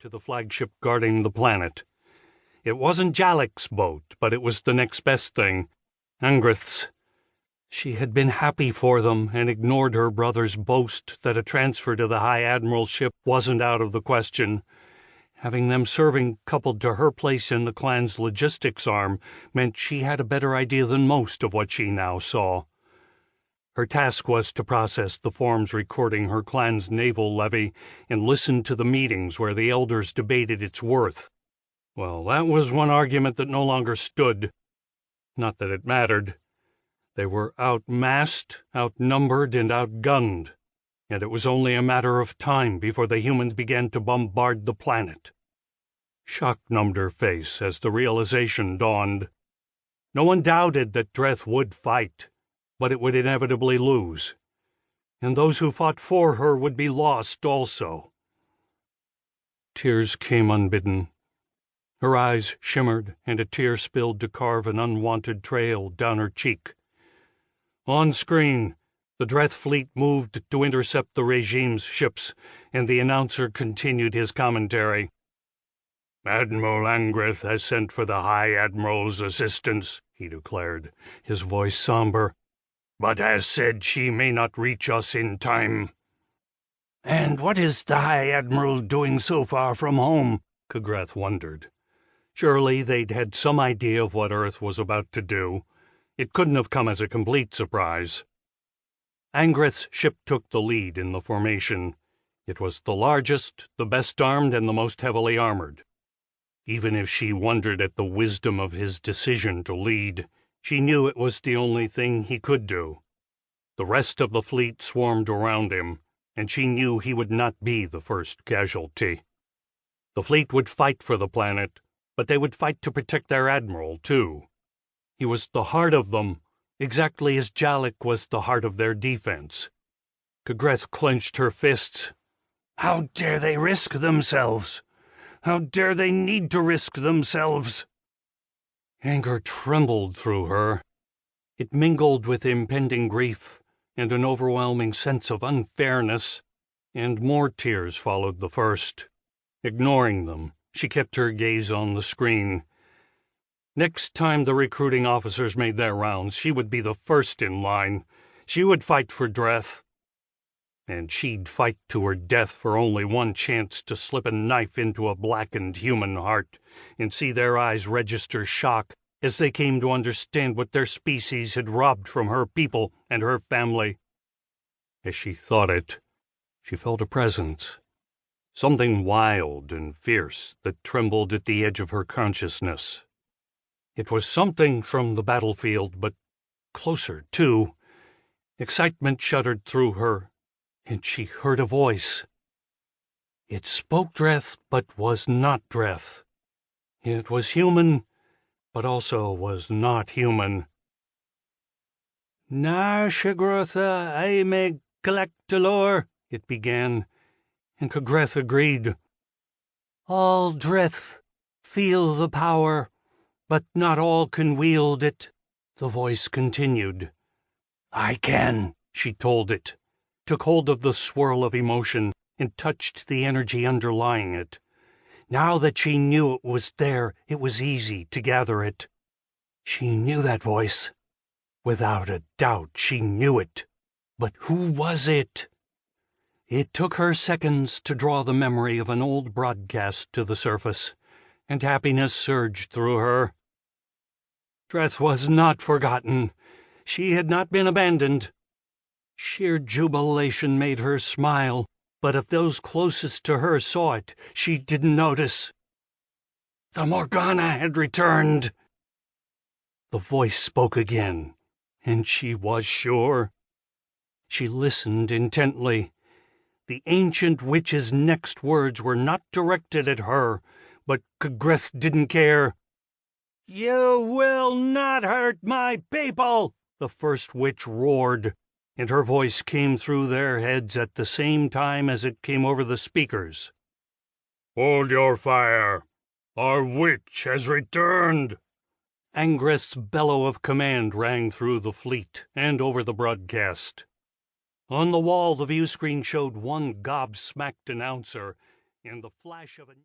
to the flagship guarding the planet. It wasn't Jalek's boat, but it was the next best thing. Angreth's. She had been happy for them and ignored her brother's boast that a transfer to the High Admiralship wasn't out of the question. Having them serving coupled to her place in the clan's logistics arm meant she had a better idea than most of what she now saw. Her task was to process the forms recording her clan's naval levy and listen to the meetings where the elders debated its worth. Well, that was one argument that no longer stood. Not that it mattered. They were outmassed, outnumbered, and outgunned, and it was only a matter of time before the humans began to bombard the planet. Shock numbed her face as the realization dawned. No one doubted that Dreth would fight, but it would inevitably lose, and those who fought for her would be lost also. Tears came unbidden. Her eyes shimmered, and a tear spilled to carve an unwanted trail down her cheek. On screen, the Dreth fleet moved to intercept the regime's ships, and the announcer continued his commentary. "Admiral Angreth has sent for the High Admiral's assistance," he declared, his voice somber, "but has said she may not reach us in time." "And what is the High Admiral doing so far from home?" Dreth wondered. Surely they'd had some idea of what Earth was about to do. It couldn't have come as a complete surprise. Angreth's ship took the lead in the formation. It was the largest, the best armed, and the most heavily armored. Even if she wondered at the wisdom of his decision to lead, she knew it was the only thing he could do. The rest of the fleet swarmed around him, and she knew he would not be the first casualty. The fleet would fight for the planet, but they would fight to protect their admiral, too. He was the heart of them, exactly as Jalek was the heart of their defense. Dreth clenched her fists. How dare they risk themselves? How dare they need to risk themselves? Anger trembled through her. It mingled with impending grief and an overwhelming sense of unfairness, and more tears followed the first. Ignoring them, she kept her gaze on the screen. Next time the recruiting officers made their rounds, she would be the first in line. She would fight for Dreth. And she'd fight to her death for only one chance to slip a knife into a blackened human heart and see their eyes register shock as they came to understand what their species had robbed from her people and her family. As she thought it, she felt a presence, something wild and fierce that trembled at the edge of her consciousness. It was something from the battlefield, but closer, too. Excitement shuddered through her, and she heard a voice. It spoke Dreth, but was not Dreth. It was human, but also was not human. "Na Shigrotha I me Galactalor," it began, and Dreth agreed. "All Dreth feel the power, but not all can wield it," the voice continued. "I can," she told it, took hold of the swirl of emotion, and touched the energy underlying it. Now that she knew it was there, it was easy to gather it. She knew that voice. Without a doubt, she knew it. But who was it? It took her seconds to draw the memory of an old broadcast to the surface, and happiness surged through her. Dreth was not forgotten. She had not been abandoned. Sheer jubilation made her smile, but if those closest to her saw it, she didn't notice. The Morgana had returned. The voice spoke again, and she was sure. She listened intently. The ancient witch's next words were not directed at her, but Dreth didn't care. "You will not hurt my people!" the first witch roared, and her voice came through their heads at the same time as it came over the speakers. "Hold your fire! Our witch has returned!" Angreth's bellow of command rang through the fleet and over the broadcast. On the wall, the view screen showed one gobsmacked announcer, and the flash of a